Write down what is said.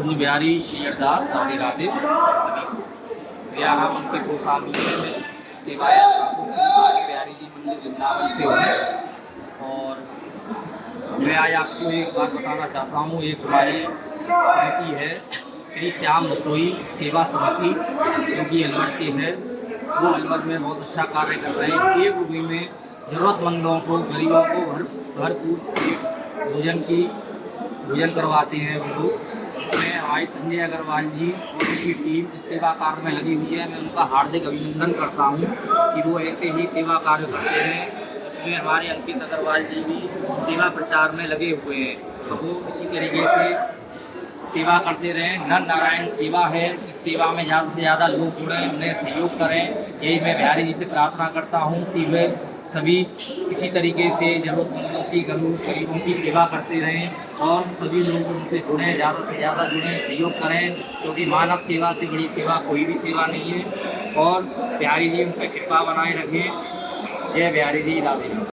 कुंज बिहारी श्री अरदास राधे राधे सभी को। मेरा नाम अंकित गोस्वामी है। मैं सेवायत ठाकुर श्री बिहारी जी मंदिर वृंदावन से हूँ। और मैं आज आपको एक बात बताना चाहता हूँ। एक हमारी समिति है श्री श्याम रसोई सेवा समिति, जो कि अलवर से है। वो अलवर में बहुत अच्छा कार्य कर रहे हैं। एक रूपये में ज़रूरतमंदों को, गरीबों को भरपूर भोजन करवाते हैं वो लोग। इसमें हमारे संजय अग्रवाल जी और उनकी टीम जिस सेवा कार्य में लगी हुई है, मैं उनका हार्दिक अभिनंदन करता हूँ कि वो ऐसे ही सेवा कार्य करते हैं। इसमें हमारे अंकित अग्रवाल जी भी सेवा प्रचार में लगे हुए हैं, तो वो इसी तरीके से सेवा करते रहें। नर नारायण सेवा है, इस सेवा में ज़्यादा से ज़्यादा लोग जुड़ें, उन्हें सहयोग करें। यही मैं बिहारी जी से प्रार्थना करता हूँ कि वे सभी इसी तरीके से ज़रूरतमंदों की, गरीबों की सेवा करते रहें और सभी लोग उनसे जुड़ें, ज़्यादा से ज़्यादा जुड़ें, सहयोग करें, क्योंकि मानव सेवा से बड़ी सेवा कोई भी सेवा नहीं है। और बिहारी जी उन पर कृपा बनाए रखें। जय बिहारी जी, राधे।